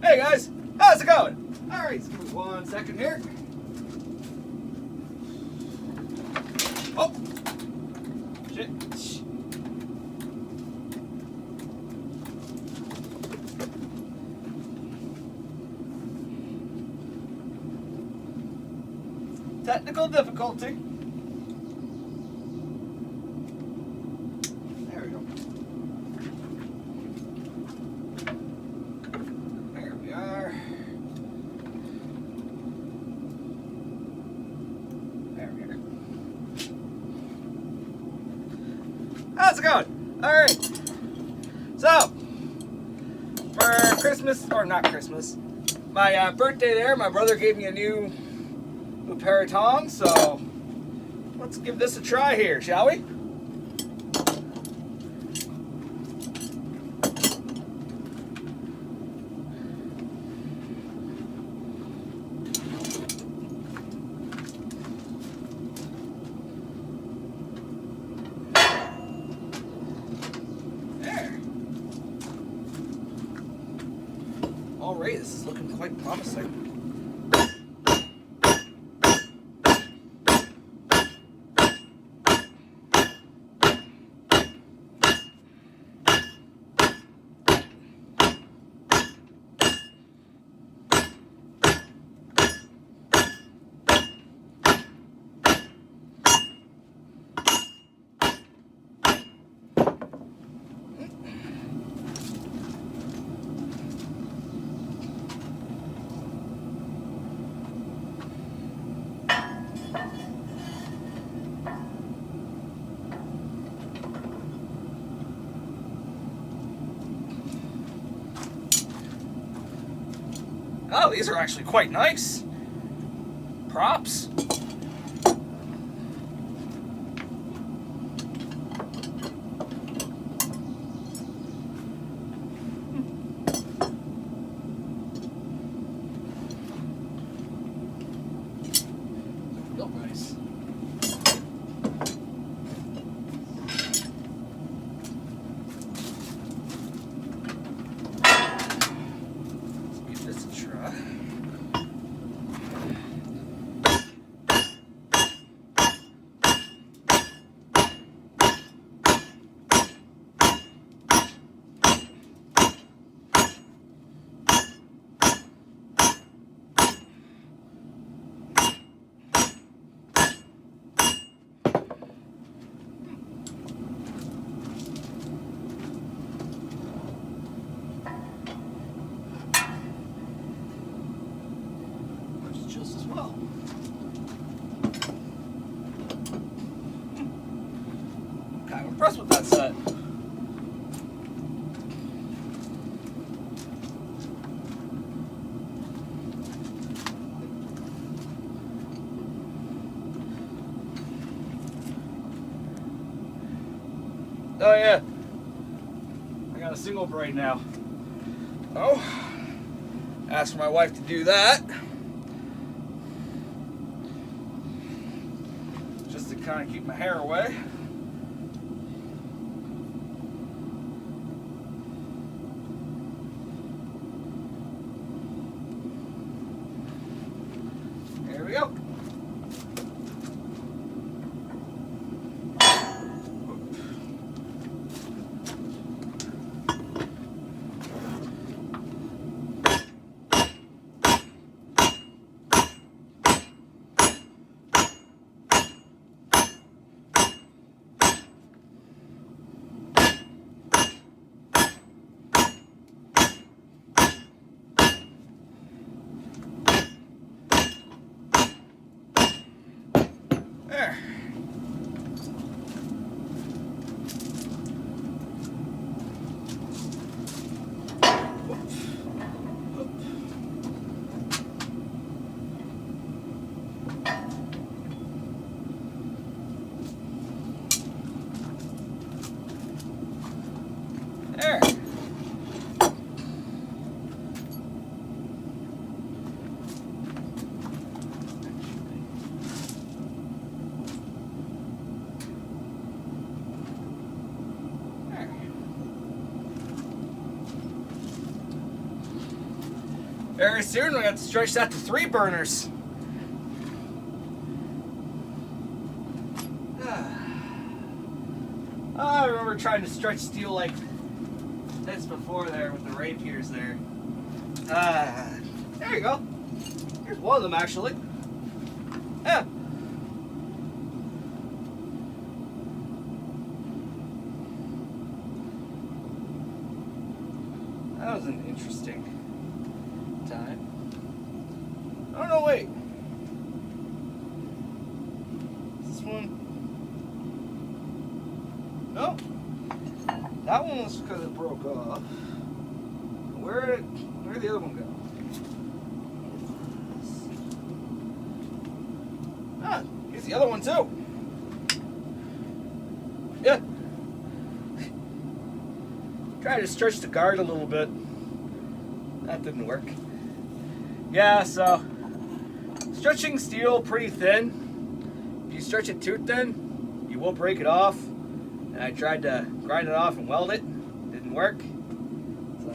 Hey guys, how's it going? Alright, just give me 1 second here. Oh! Shit. Technical difficulty. There we go. There we are. There we are. How's it going? Alright. So, for Christmas, or not Christmas, my birthday there, my brother gave me a new pair of tongs, so let's give this a try here, shall we? There. Alright, this is looking quite promising. Oh, these are actually quite nice. Props. Real nice. Let's give this a try. Just as well. Kind of impressed with that set. Oh yeah, I got a single braid now. Oh, asked my wife to do that. Just to kind of keep my hair away. There we go. There. There. Very soon we have to stretch that to 3 burners. I remember trying to stretch steel like this before there with the rapiers there. There you go. Here's one of them actually. Yeah. That was an interesting time. Oh no, wait. Is this one? No. That one was because it broke off. Where'd the other one go? Ah, here's the other one too. Yeah. Tried to stretch the guard a little bit. That didn't work. Yeah, so stretching steel pretty thin. If you stretch it too thin, you will break it off. And I tried to grind it off and weld it. Didn't work. So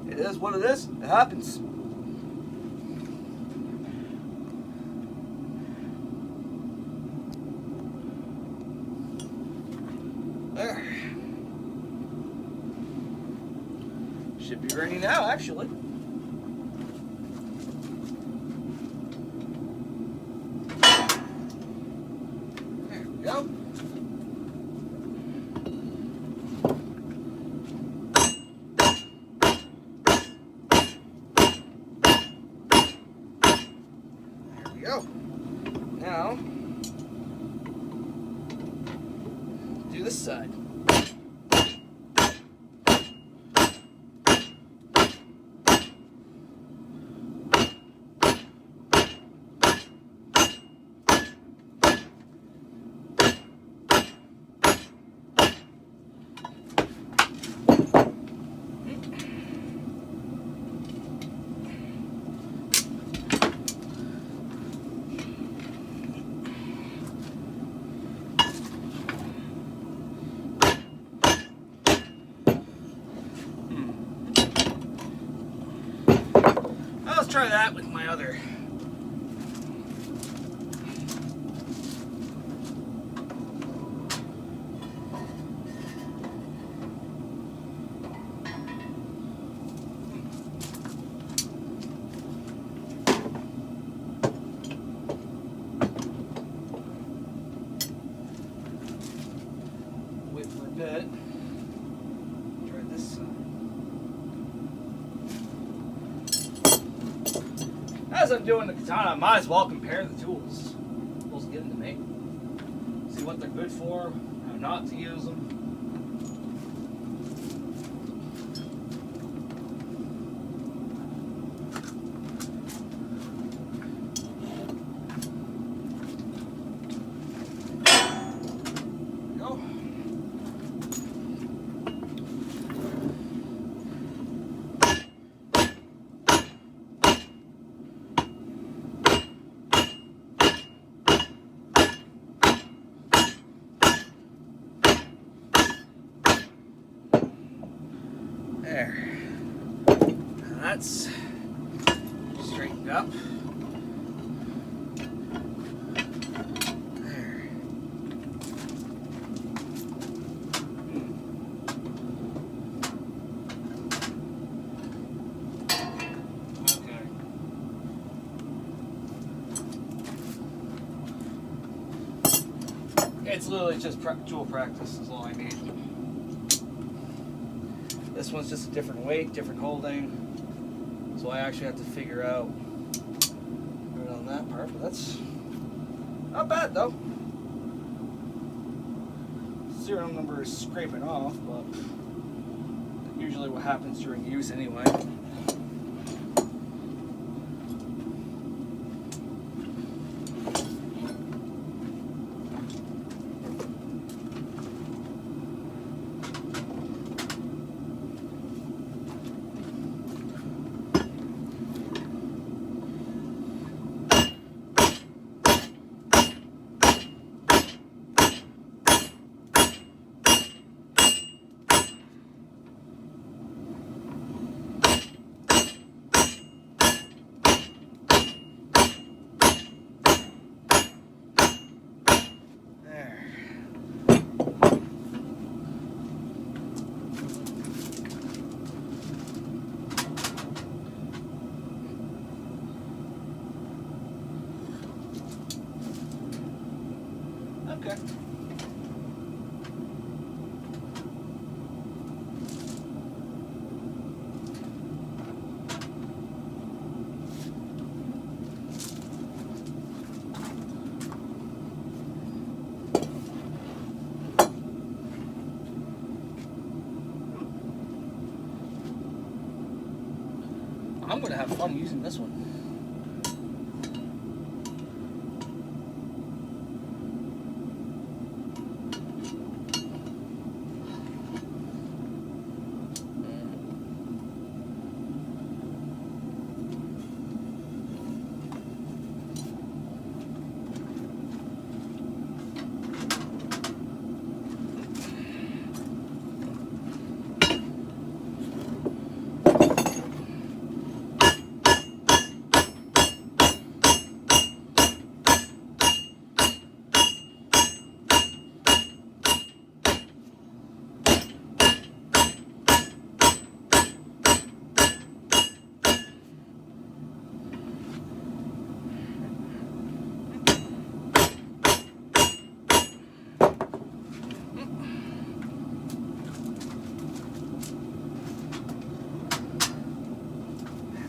it is what it is. It happens. There. Should be ready now, actually. There we go. There we go. Now, do this side. Let's try that with my other. Wait for a bit. Try this side. As I'm doing the katana, I might as well compare the tools. Tools given to me. See what they're good for, how not to use them. There. Now that's straightened up. There. Okay. It's literally just tool practice is all I need. This one's just a different weight, different holding. So I actually have to figure out right on that part, but that's not bad though. Serial number is scraping off, but usually what happens during use anyway. I'm gonna have fun using this one.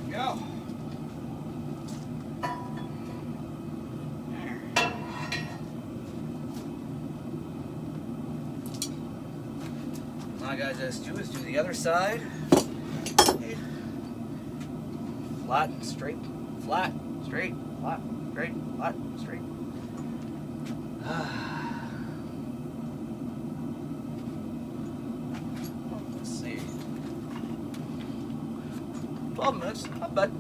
Go. Now, guys, just do the other side. Okay. Flat, straight, flat, straight, flat, straight, flat, straight. Let's see. 12 minutes, not bad.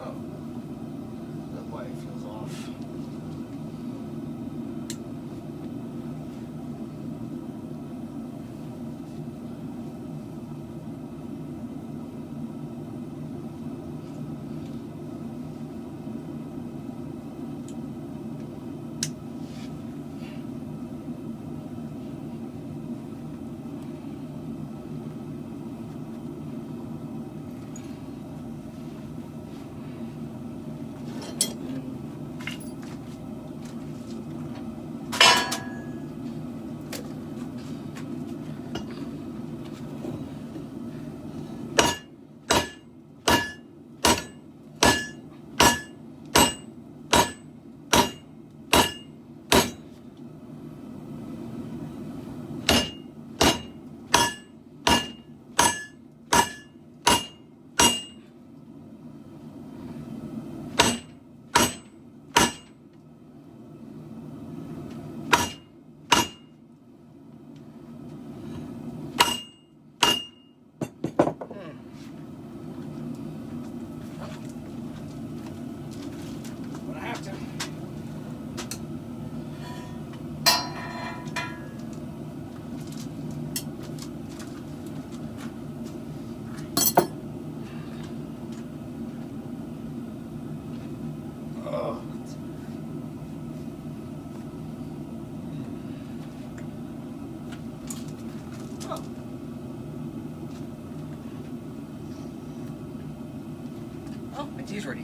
Oh, that's why it feels off. Oh, my tea's ready.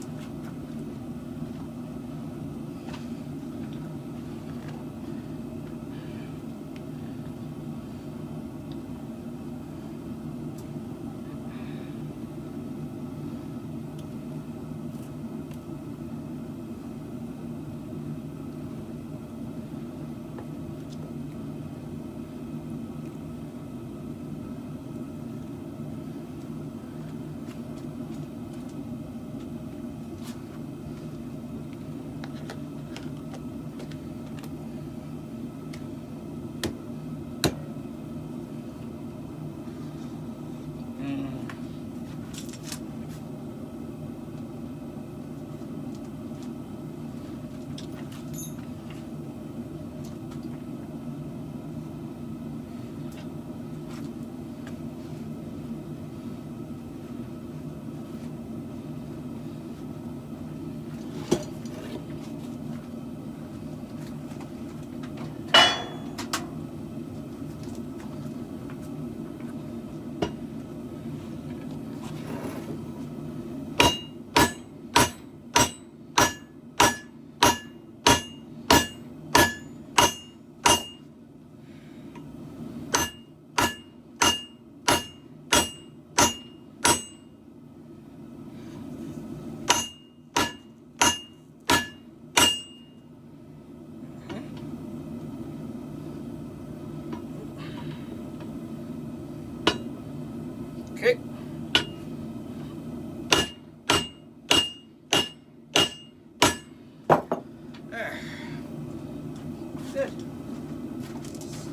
good.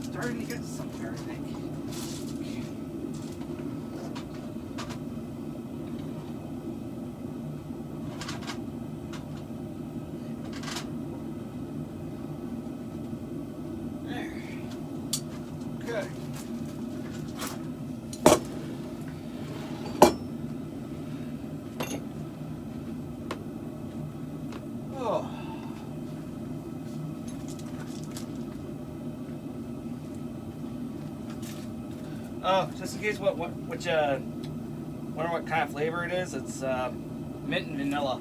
Starting to get somewhere, I think. Good. Oh. Oh, just in case, wonder what kind of flavor it is. It's mint and vanilla.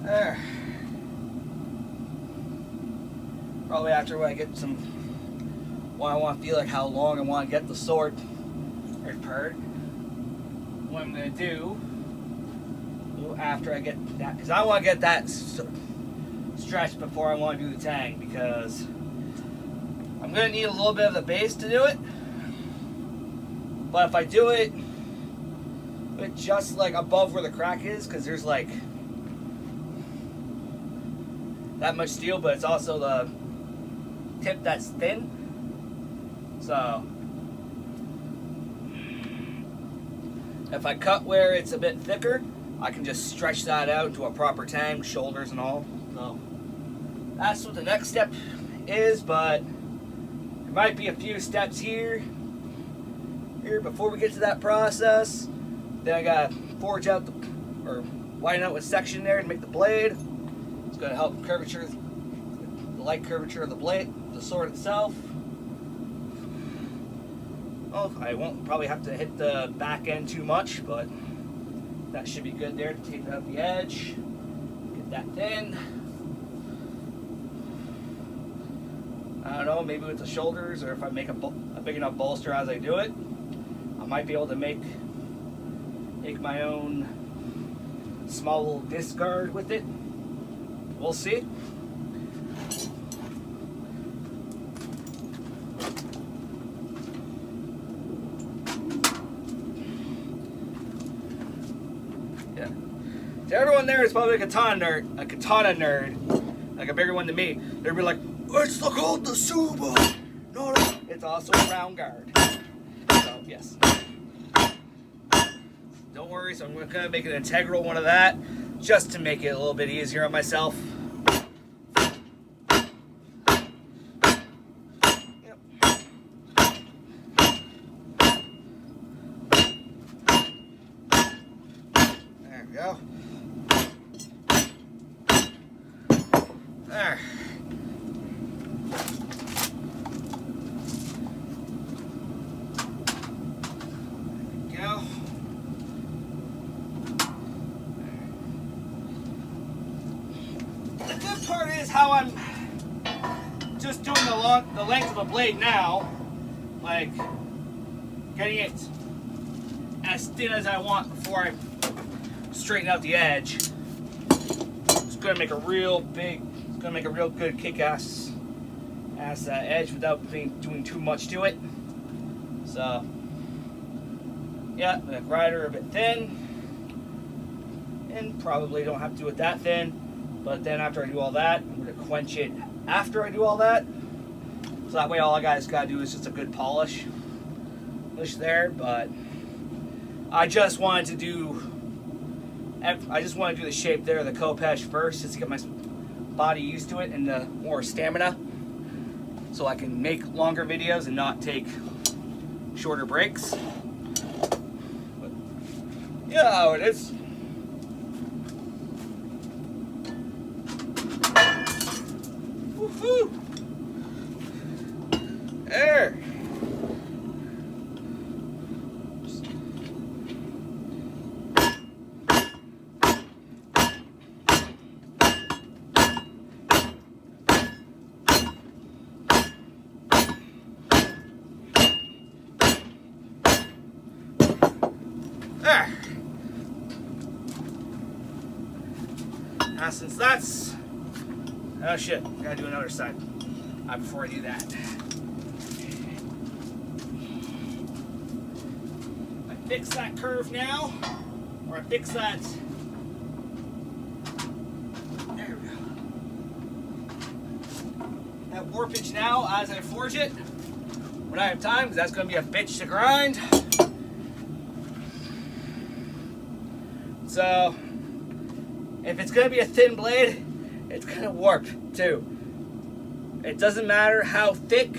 There. Probably after I get some, when I want to feel like how long I want to get the sword or part. What I'm going to do after I get that, because I want to get that stretched before I want to do the tang, because I'm going to need a little bit of the base to do it. But if I do it with just like above where the crack is, because there's like that much steel, but it's also the tip that's thin. So if I cut where it's a bit thicker, I can just stretch that out to a proper tang, shoulders and all. So that's what the next step is, but there might be a few steps here before we get to that process. Then I gotta forge out or widen out a section there to make the blade. It's gonna help curvature, the light curvature of the blade, the sword itself. Oh, I won't probably have to hit the back end too much, but that should be good there to take out the edge. Get that thin. I don't know, maybe with the shoulders, or if I make a big enough bolster as I do it, I might be able to make my own small little disc guard with it. We'll see. Yeah. To everyone there is probably a katana nerd, like a bigger one than me. They'd be like, it's called the Suba. No, it's also a round guard. So yes. Don't worry, so I'm going to make an integral one of that, just to make it a little bit easier on myself. Yep. There we go. There. How I'm just doing the length of a blade now, like getting it as thin as I want before I straighten out the edge. It's gonna make a real good kick-ass edge without doing too much to it. So yeah, the grinder a bit thin, and probably don't have to do it that thin. But then after I do all that, I'm going to quench it after I do all that. So that way all I guys got to do is just a good polish there. But I just wanted to do the shape there, the Kopesh first, just to get my body used to it and more stamina. So I can make longer videos and not take shorter breaks. But yeah, how it is. Woo! There. There. Now since that's... Oh shit, I gotta do another side before I do that. I fix that curve now, or I fix that. There we go. That warpage now as I forge it when I have time, because that's gonna be a bitch to grind. So, if it's gonna be a thin blade, it's gonna warp too. It doesn't matter how thick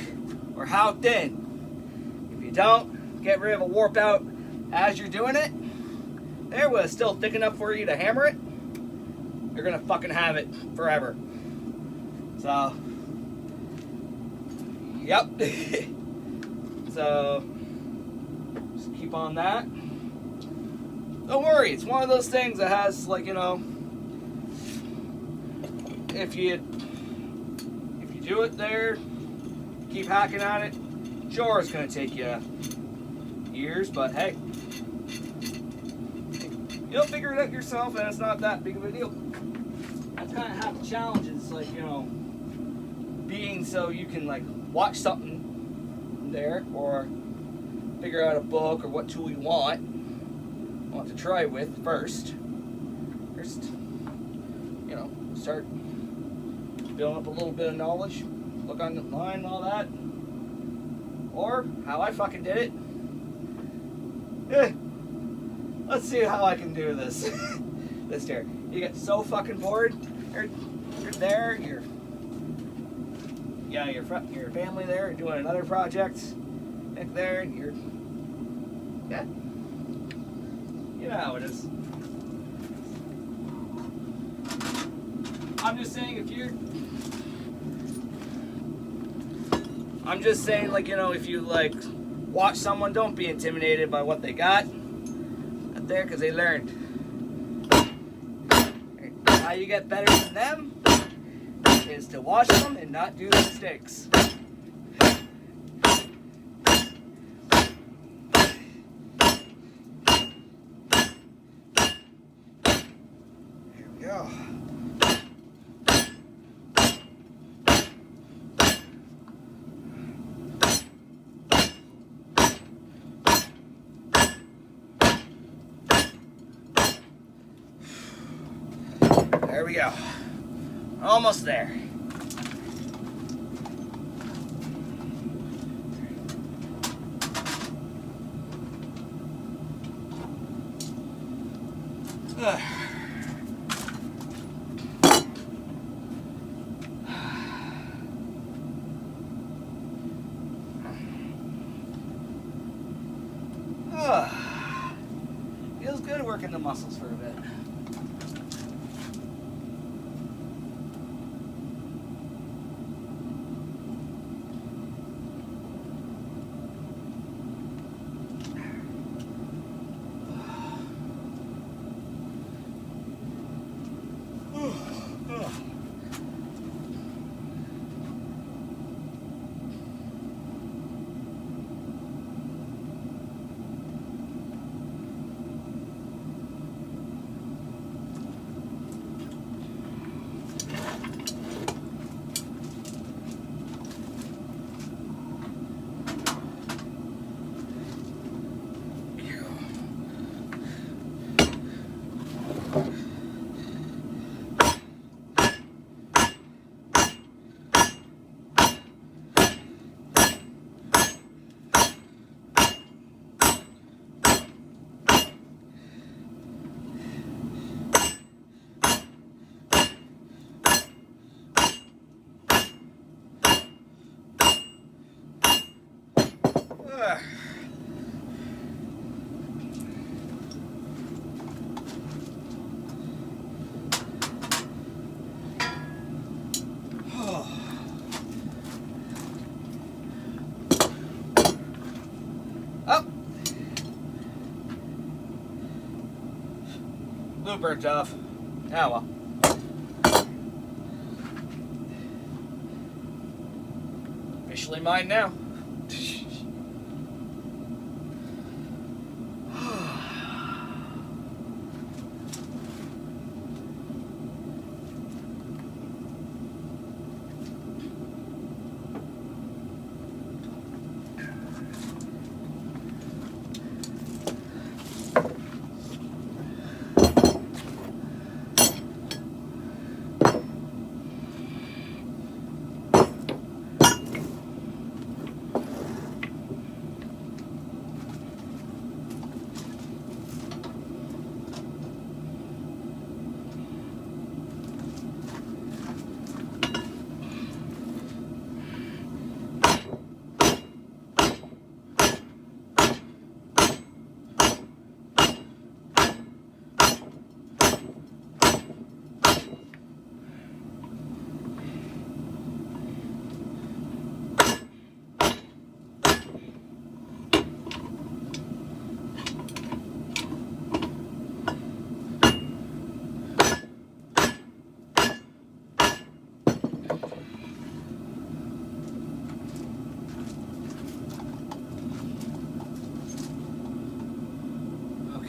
or how thin. If you don't get rid of a warp out as you're doing it, there was still thick enough for you to hammer it, you're gonna fucking have it forever. So, yep. So, just keep on that. Don't worry, it's one of those things that has, like, you know, if you do it there, keep hacking at it, sure it's going to take you years, but hey, you'll figure it out yourself, and it's not that big of a deal. That's kind of half the challenge, is like, you know, being so you can like watch something there, or figure out a book or what tool you want to try with first, you know, start building up a little bit of knowledge, look online and all that. Or how I fucking did it. Let's see how I can do this. This chair. You get so fucking bored. You're there. Your family there doing another project. Back there, and you're you know how it is. I'm just saying like, you know, if you like watch someone, don't be intimidated by what they got up there, because they learned. How you get better than them is to watch them and not do the mistakes. Here we go. There we go. Almost there. Feels good working the muscles for a bit. Blue bird's off. Ah, well. Officially mine now.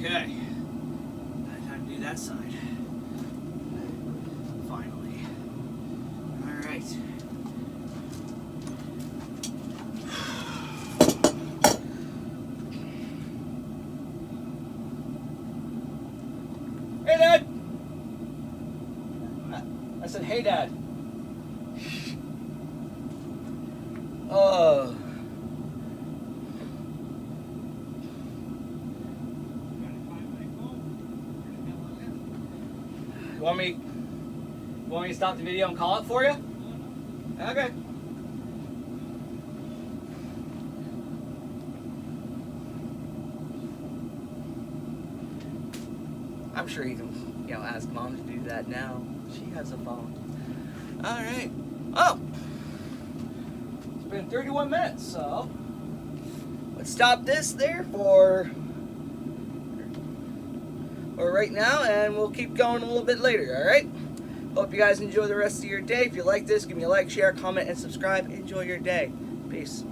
Okay, time to do that side. Finally. All right. Hey, Dad. I said, hey, Dad. Oh. You want me to stop the video and call it for you? Okay. I'm sure you can, ask Mom to do that now. She has a phone. All right. Oh, it's been 31 minutes, so let's stop this there for right now, and we'll keep going a little bit later. All right. Hope you guys enjoy the rest of your day. If you like this, give me a like, share, comment, and subscribe. Enjoy your day. Peace.